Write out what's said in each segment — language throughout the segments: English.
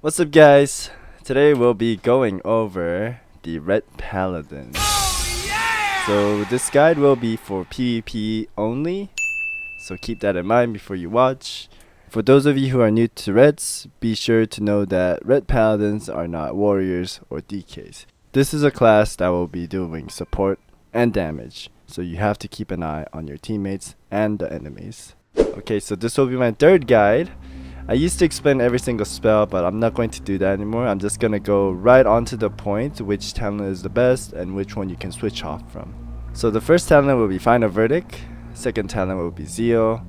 What's up, guys? Today we'll be going over the Red Paladin. So this guide will be for PvP only, so keep that in mind before you watch. For those of you who are new to Reds, be sure to know that Red Paladins are not warriors or DKs. This is a class that will be doing support and damage, so you have to keep an eye on your teammates and the enemies. Okay, so this will be my third guide. I used to explain every single spell, but I'm not going to do that anymore. I'm just gonna go right on to the point, which talent is the best and which one you can switch off from. So the first talent will be Final Verdict, second talent will be Zeal,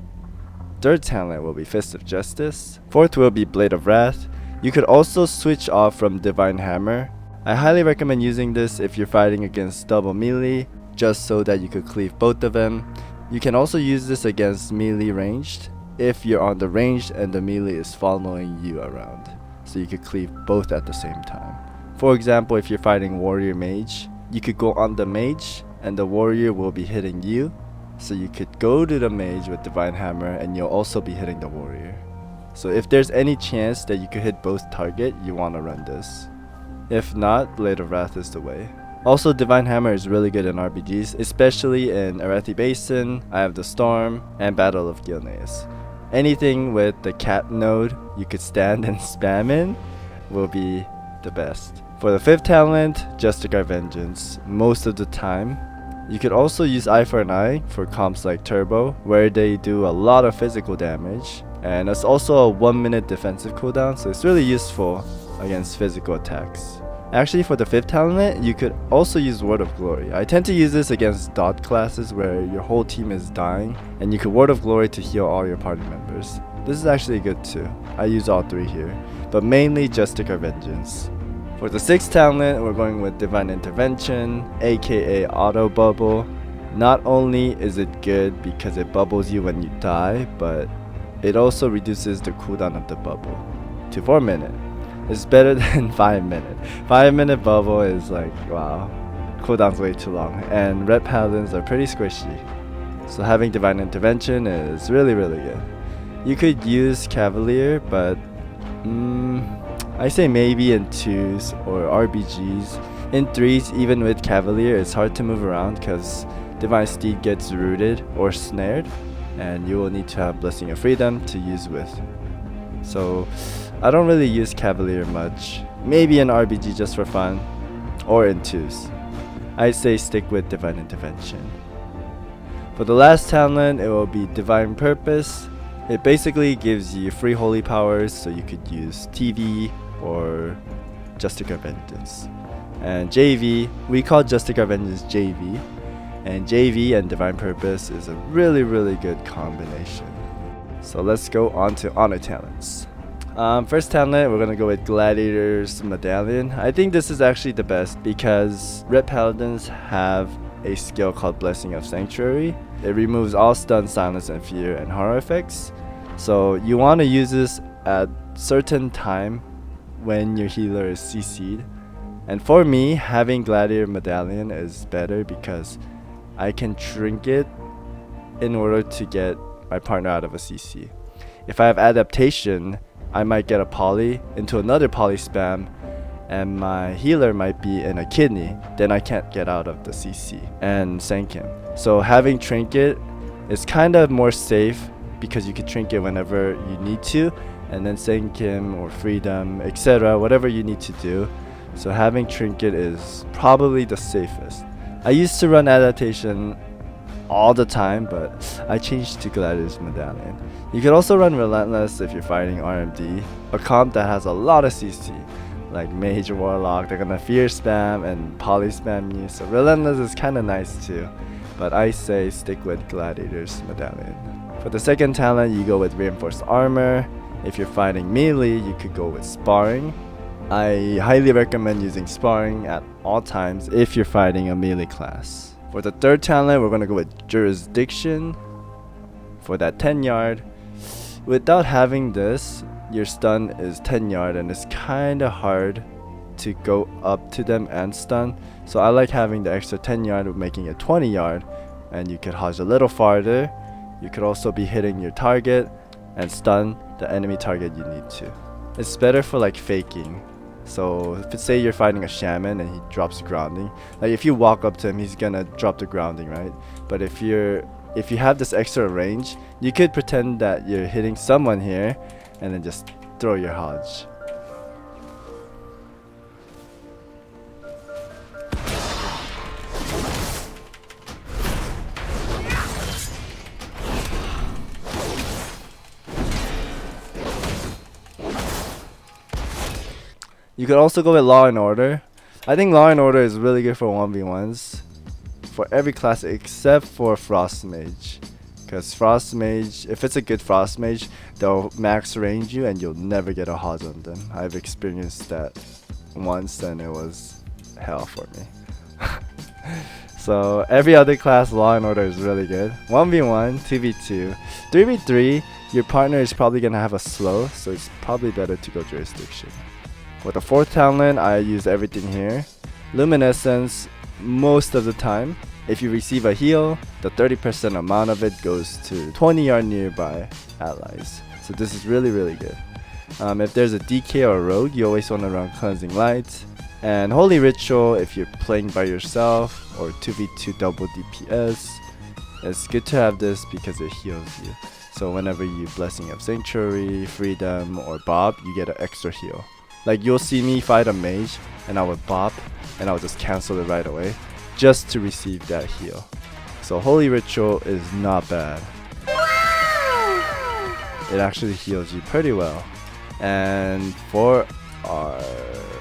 third talent will be Fist of Justice, fourth will be Blade of Wrath. You could also switch off from Divine Hammer. I highly recommend using this if you're fighting against double melee, just so that you could cleave both of them. You can also use this against melee ranged, if you're on the ranged and the melee is following you around, so you could cleave both at the same time. For example, if you're fighting warrior mage, you could go on the mage and the warrior will be hitting you, so you could go to the mage with divine hammer and you'll also be hitting the warrior. So if there's any chance that you could hit both target, you want to run this. If not, Blade of Wrath is the way. Also, Divine Hammer is really good in RPGs, especially in Arathi Basin, Eye of the Storm, and Battle of Gilneas. Anything with the cat node you could stand and spam in will be the best. For the fifth talent, Justicar Vengeance, most of the time. You could also use Eye for an Eye for comps like Turbo, where they do a lot of physical damage, and it's also a 1 minute defensive cooldown, so it's really useful against physical attacks. Actually, for the fifth talent, you could also use Word of Glory. I tend to use this against dot classes where your whole team is dying, and you could Word of Glory to heal all your party members. This is actually good too. I use all three here, but mainly Justicar Vengeance. For the sixth talent, we're going with Divine Intervention, aka Auto Bubble. Not only is it good because it bubbles you when you die, but it also reduces the cooldown of the bubble to 4 minutes. It's better than 5 minute. 5 minute bubble is like, wow, cooldown's way too long, and Red Paladins are pretty squishy. So having Divine Intervention is really good. You could use Cavalier, but I say maybe in 2s or RBGs. In 3s, even with Cavalier, it's hard to move around because Divine Steed gets rooted or snared, and you will need to have Blessing of Freedom to use with. So I don't really use Cavalier much, maybe in RBG just for fun, or in 2s. I say stick with Divine Intervention. For the last talent, it will be Divine Purpose. It basically gives you free holy powers, so you could use TV or Justicar Vengeance. And JV, we call Justicar Vengeance JV, and JV and Divine Purpose is a really good combination. So let's go on to honor talents. First talent, we're gonna go with Gladiator's Medallion. I think this is actually the best because Red Paladins have a skill called Blessing of Sanctuary. It removes all stun, silence, and fear and horror effects. So you want to use this at certain time when your healer is CC'd. And for me, having Gladiator Medallion is better because I can trinket in order to get my partner out of a CC. If I have adaptation, I might get a poly into another poly spam, and my healer might be in a kidney, then I can't get out of the CC and sank him. So having trinket is kind of more safe because you can trinket whenever you need to, and then sank him or freedom, etc., whatever you need to do. So having trinket is probably the safest. I used to run adaptation all the time, but I changed to Gladius Medallion. You could also run Relentless if you're fighting RMD, a comp that has a lot of CC, like Mage or Warlock. They're gonna fear spam and poly spam you, so Relentless is kinda nice too, but I say stick with Gladiator's Medallion. For the second talent, you go with Reinforced Armor. If you're fighting melee, you could go with Sparring. I highly recommend using Sparring at all times if you're fighting a melee class. For the third talent, we're gonna go with Jurisdiction for that 10 yard. Without having this, your stun is 10 yard and it's kinda hard to go up to them and stun. So I like having the extra 10 yard of making it 20 yard, and you could hodge a little farther. You could also be hitting your target and stun the enemy target you need to. It's better for like faking. So if say you're fighting a shaman and he drops grounding, like if you walk up to him, he's gonna drop the grounding, right? But if you have this extra range, you could pretend that you're hitting someone here and then just throw your hodge. You could also go with Law and Order. I think Law and Order is really good for 1v1s for every class except for Frost Mage. Because Frost Mage, if it's a good Frost Mage, they'll max range you and you'll never get a hodge on them. I've experienced that once and it was hell for me. So every other class, Law and Order is really good. 1v1, 2v2, 3v3, your partner is probably going to have a slow, so it's probably better to go Jurisdiction. With the 4th talent, I use everything here. Luminescence most of the time. If you receive a heal, the 30% amount of it goes to 20 or nearby allies. So this is really good. If there's a DK or a rogue, you always want to run Cleansing Light. And Holy Ritual if you're playing by yourself or 2v2 double DPS. It's good to have this because it heals you. So whenever you Blessing of Sanctuary, Freedom, or Bob, you get an extra heal. Like you'll see me fight a mage and I would bop and I'll just cancel it right away just to receive that heal. So Holy Ritual is not bad. It actually heals you pretty well. And for our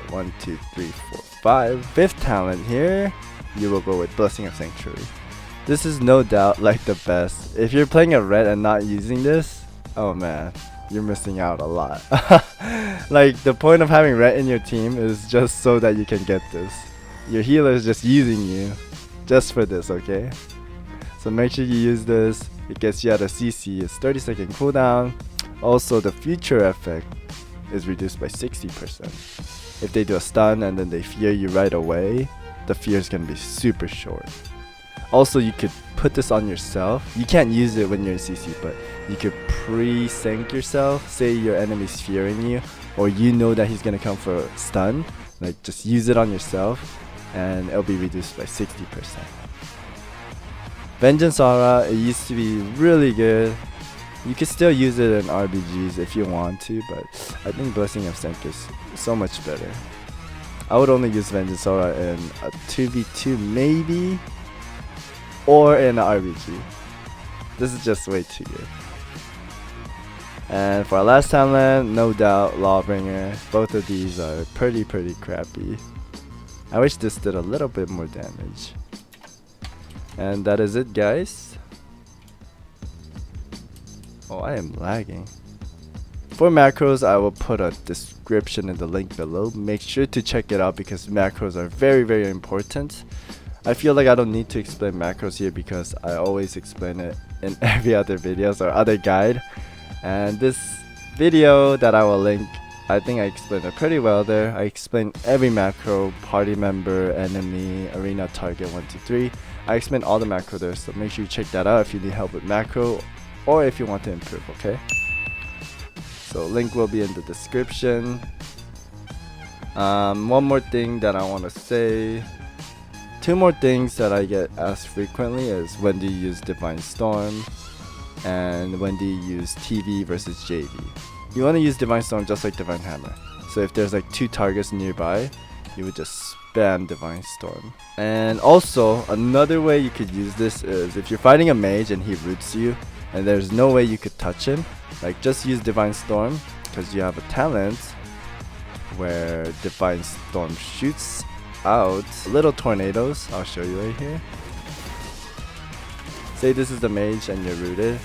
1, 2, 3, 4, 5, 5th talent here, you will go with Blessing of Sanctuary. This is no doubt like the best. If you're playing a red and not using this, oh man, you're missing out a lot. Like the point of having red in your team is just so that you can get this. Your healer is just using you just for this, okay? So make sure you use this. It gets you out of CC. It's 30-second cooldown. Also the future effect is reduced by 60%. If they do a stun and then they fear you right away, the fear is going to be super short. Also, you could put this on yourself. You can't use it when you're in CC, but you could pre-sync yourself. Say your enemy's fearing you, or you know that he's gonna come for a stun. Like, just use it on yourself, and it'll be reduced by 60%. Vengeance Aura, it used to be really good. You could still use it in RBGs if you want to, but I think Blessing of Sank is so much better. I would only use Vengeance Aura in a 2v2 maybe, or in an RBG. This is just way too good. And for our last talent, no doubt Lawbringer. Both of these are pretty crappy. I wish this did a little bit more damage. And that is it, guys. Oh, I am lagging. For macros, I will put a description in the link below. Make sure to check it out because macros are very important. I feel like I don't need to explain macros here because I always explain it in every other videos or other guide. And this video that I will link, I think I explained it pretty well there. I explained every macro, party member, enemy, arena, target, 1, 2, 3. I explained all the macro there, so make sure you check that out if you need help with macro or if you want to improve, okay? So link will be in the description. One more thing that I want to say. 2 more things that I get asked frequently is when do you use Divine Storm and when do you use TV versus JV. You want to use Divine Storm just like Divine Hammer. So if there's like 2 targets nearby, you would just spam Divine Storm. And also another way you could use this is if you're fighting a mage and he roots you and there's no way you could touch him, like just use Divine Storm because you have a talent where Divine Storm shoots out little tornadoes. I'll show you right here. Say this is the mage and you're rooted.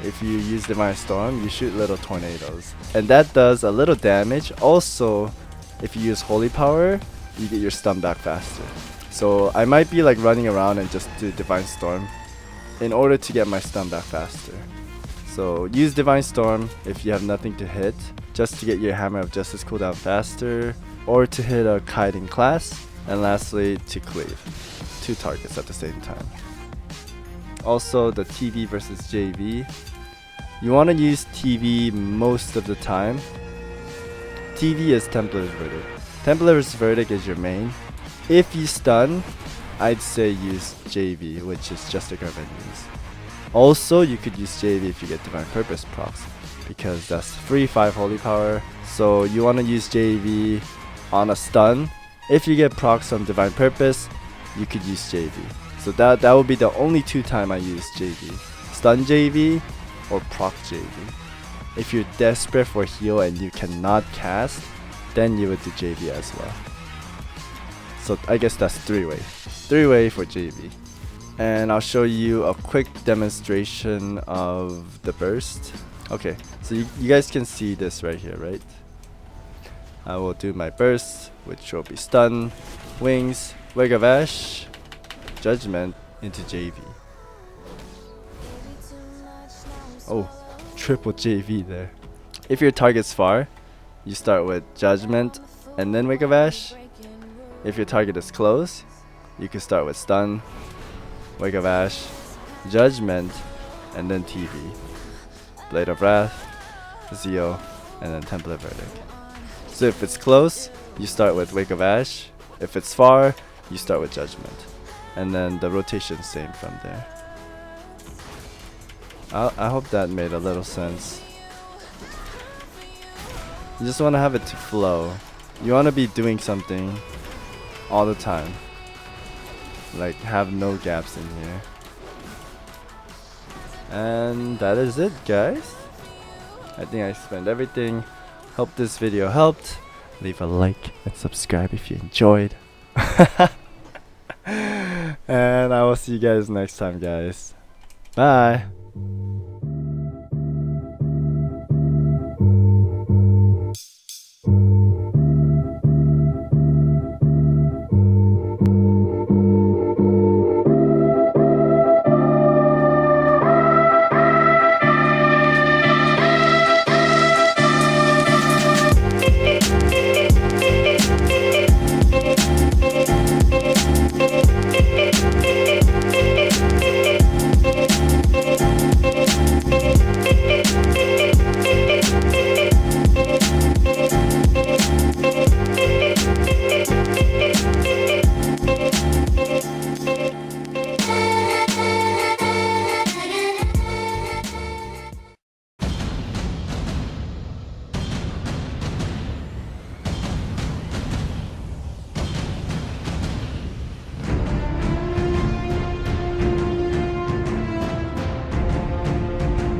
If you use Divine Storm, you shoot little tornadoes. And that does a little damage. Also, if you use Holy Power, you get your stun back faster. So I might be like running around and just do Divine Storm in order to get my stun back faster. So use Divine Storm if you have nothing to hit, just to get your Hammer of Justice cooldown faster, or to hit a kiting class. And lastly, to cleave 2 targets at the same time. Also, the TV versus JV. You want to use TV most of the time. TV is Templar's Verdict. Templar's Verdict is your main. If you stun, I'd say use JV, which is just a card enemies. Also, you could use JV if you get Divine Purpose procs, because that's free 5 Holy Power. So you want to use JV on a stun. If you get procs on Divine Purpose, you could use JV. So that would be the only 2 times I use JV. Stun JV or proc JV. If you're desperate for heal and you cannot cast, then you would do JV as well. So I guess that's 3-way. 3-way for JV. And I'll show you a quick demonstration of the burst. Okay, so you guys can see this right here, right? I will do my burst, which will be stun, wings, Wake of Ash, judgment into JV. Oh, triple JV there. If your target's far, you start with judgment and then Wake of Ash. If your target is close, you can start with stun, Wake of Ash, judgment, and then TV. Blade of Wrath, Zeo, and then Templar Verdict. So if it's close, you start with Wake of Ash. If it's far, you start with judgment. And then the rotation's same from there. I hope that made a little sense. You just want to have it to flow. You want to be doing something all the time. Like, have no gaps in here. And that is it, guys. I think I explained everything. Hope this video helped. Leave a like and subscribe if you enjoyed. And I will see you guys next time, guys. Bye.